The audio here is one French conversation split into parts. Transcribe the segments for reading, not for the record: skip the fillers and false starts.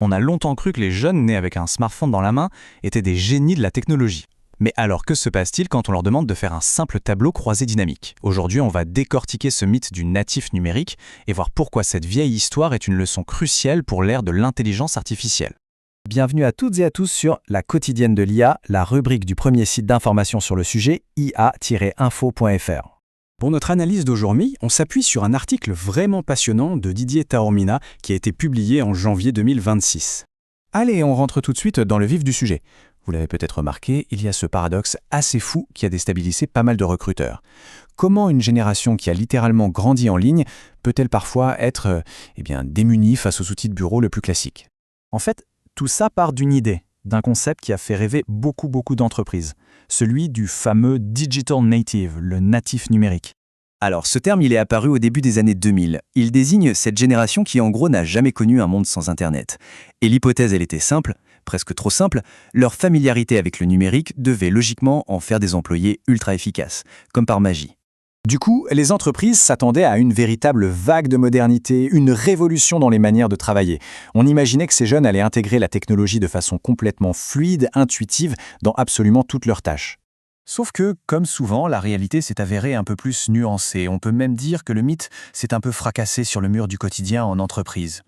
On a longtemps cru que les jeunes nés avec un smartphone dans la main étaient des génies de la technologie. Mais alors que se passe-t-il quand on leur demande de faire un simple tableau croisé dynamique? Aujourd'hui, on va décortiquer ce mythe du natif numérique et voir pourquoi cette vieille histoire est une leçon cruciale pour l'ère de l'intelligence artificielle. Bienvenue à toutes et à tous sur La Quotidienne de l'IA, la rubrique du premier site d'information sur le sujet, ia-info.fr. Pour notre analyse d'aujourd'hui, on s'appuie sur un article vraiment passionnant de Didier Taormina qui a été publié en janvier 2026. Allez, on rentre tout de suite dans le vif du sujet. Vous l'avez peut-être remarqué, il y a ce paradoxe assez fou qui a déstabilisé pas mal de recruteurs. Comment une génération qui a littéralement grandi en ligne peut-elle parfois être démunie face aux outils de bureau le plus classiques? En fait, tout ça part d'une idée, d'un concept qui a fait rêver beaucoup d'entreprises, celui du fameux Digital Native, le natif numérique. Alors, ce terme, il est apparu au début des années 2000. Il désigne cette génération qui, en gros, n'a jamais connu un monde sans Internet. Et l'hypothèse, elle était simple, presque trop simple, leur familiarité avec le numérique devait logiquement en faire des employés ultra efficaces, comme par magie. Du coup, les entreprises s'attendaient à une véritable vague de modernité, une révolution dans les manières de travailler. On imaginait que ces jeunes allaient intégrer la technologie de façon complètement fluide, intuitive, dans absolument toutes leurs tâches. Sauf que, comme souvent, la réalité s'est avérée un peu plus nuancée. On peut même dire que le mythe s'est un peu fracassé sur le mur du quotidien en entreprise.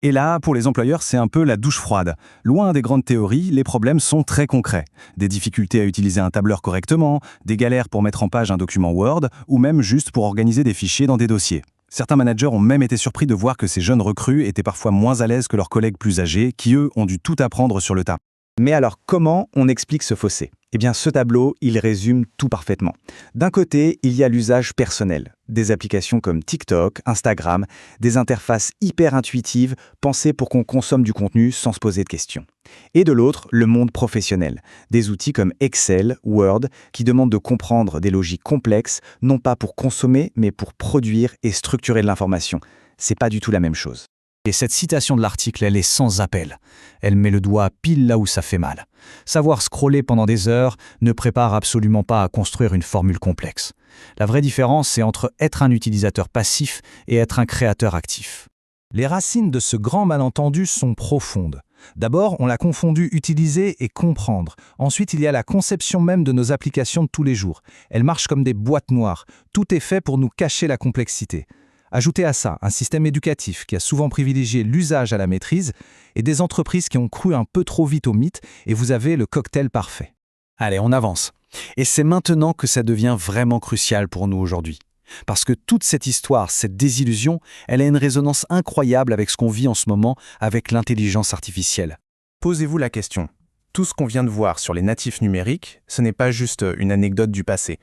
Et là, pour les employeurs, c'est un peu la douche froide. Loin des grandes théories, les problèmes sont très concrets. Des difficultés à utiliser un tableur correctement, des galères pour mettre en page un document Word, ou même juste pour organiser des fichiers dans des dossiers. Certains managers ont même été surpris de voir que ces jeunes recrues étaient parfois moins à l'aise que leurs collègues plus âgés, qui eux ont dû tout apprendre sur le tas. Mais alors, comment on explique ce fossé? Eh bien, ce tableau, il résume tout parfaitement. D'un côté, il y a l'usage personnel. Des applications comme TikTok, Instagram, des interfaces hyper intuitives, pensées pour qu'on consomme du contenu sans se poser de questions. Et de l'autre, le monde professionnel. Des outils comme Excel, Word, qui demandent de comprendre des logiques complexes, non pas pour consommer, mais pour produire et structurer de l'information. C'est pas du tout la même chose. Et cette citation de l'article, elle est sans appel. Elle met le doigt pile là où ça fait mal. Savoir scroller pendant des heures ne prépare absolument pas à construire une formule complexe. La vraie différence, c'est entre être un utilisateur passif et être un créateur actif. Les racines de ce grand malentendu sont profondes. D'abord, on l'a confondu utiliser et comprendre. Ensuite, il y a la conception même de nos applications de tous les jours. Elles marchent comme des boîtes noires. Tout est fait pour nous cacher la complexité. Ajoutez à ça un système éducatif qui a souvent privilégié l'usage à la maîtrise et des entreprises qui ont cru un peu trop vite au mythe et vous avez le cocktail parfait. Allez, on avance. Et c'est maintenant que ça devient vraiment crucial pour nous aujourd'hui. Parce que toute cette histoire, cette désillusion, elle a une résonance incroyable avec ce qu'on vit en ce moment avec l'intelligence artificielle. Posez-vous la question. Tout ce qu'on vient de voir sur les natifs numériques, ce n'est pas juste une anecdote du passé.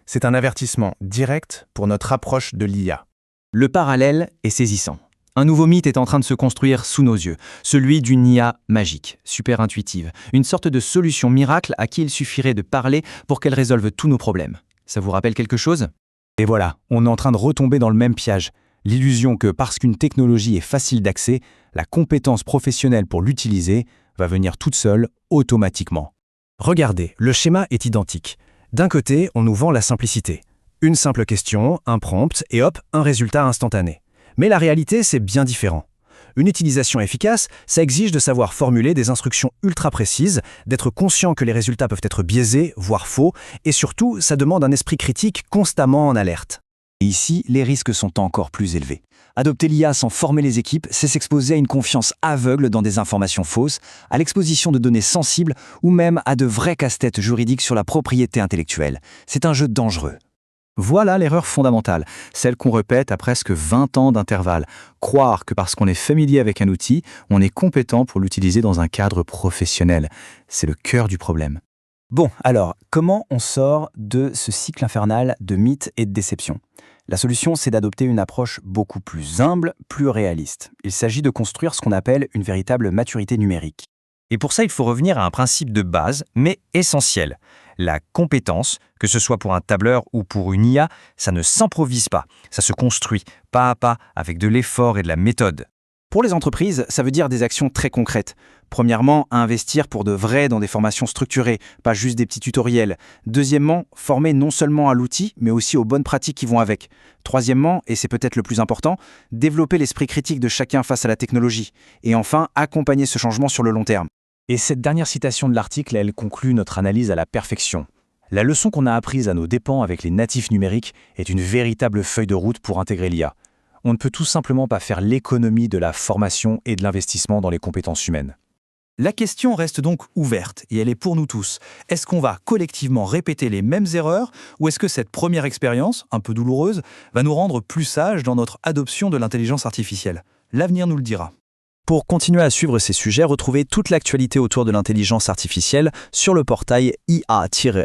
C'est un avertissement direct pour notre approche de l'IA. Le parallèle est saisissant. Un nouveau mythe est en train de se construire sous nos yeux, celui d'une IA magique, super intuitive, une sorte de solution miracle à qui il suffirait de parler pour qu'elle résolve tous nos problèmes. Ça vous rappelle quelque chose? Et voilà, on est en train de retomber dans le même piège. L'illusion que parce qu'une technologie est facile d'accès, la compétence professionnelle pour l'utiliser va venir toute seule, automatiquement. Regardez, le schéma est identique. D'un côté, on nous vend la simplicité. Une simple question, un prompt, et hop, un résultat instantané. Mais la réalité, c'est bien différent. Une utilisation efficace, ça exige de savoir formuler des instructions ultra précises, d'être conscient que les résultats peuvent être biaisés, voire faux, et surtout, ça demande un esprit critique constamment en alerte. Et ici, les risques sont encore plus élevés. Adopter l'IA sans former les équipes, c'est s'exposer à une confiance aveugle dans des informations fausses, à l'exposition de données sensibles, ou même à de vrais casse-têtes juridiques sur la propriété intellectuelle. C'est un jeu dangereux. Voilà l'erreur fondamentale, celle qu'on répète à presque 20 ans d'intervalle. Croire que parce qu'on est familier avec un outil, on est compétent pour l'utiliser dans un cadre professionnel. C'est le cœur du problème. Bon, alors, comment on sort de ce cycle infernal de mythes et de déceptions? La solution, c'est d'adopter une approche beaucoup plus humble, plus réaliste. Il s'agit de construire ce qu'on appelle une véritable maturité numérique. Et pour ça, il faut revenir à un principe de base, mais essentiel. La compétence, que ce soit pour un tableur ou pour une IA, ça ne s'improvise pas, ça se construit pas à pas avec de l'effort et de la méthode. Pour les entreprises, ça veut dire des actions très concrètes. Premièrement, investir pour de vrai dans des formations structurées, pas juste des petits tutoriels. Deuxièmement, former non seulement à l'outil, mais aussi aux bonnes pratiques qui vont avec. Troisièmement, et c'est peut-être le plus important, développer l'esprit critique de chacun face à la technologie. Et enfin, accompagner ce changement sur le long terme. Et cette dernière citation de l'article, elle conclut notre analyse à la perfection. La leçon qu'on a apprise à nos dépens avec les natifs numériques est une véritable feuille de route pour intégrer l'IA. On ne peut tout simplement pas faire l'économie de la formation et de l'investissement dans les compétences humaines. La question reste donc ouverte, et elle est pour nous tous. Est-ce qu'on va collectivement répéter les mêmes erreurs, ou est-ce que cette première expérience, un peu douloureuse, va nous rendre plus sages dans notre adoption de l'intelligence artificielle? L'avenir nous le dira. Pour continuer à suivre ces sujets, retrouvez toute l'actualité autour de l'intelligence artificielle sur le portail ia-info.fr.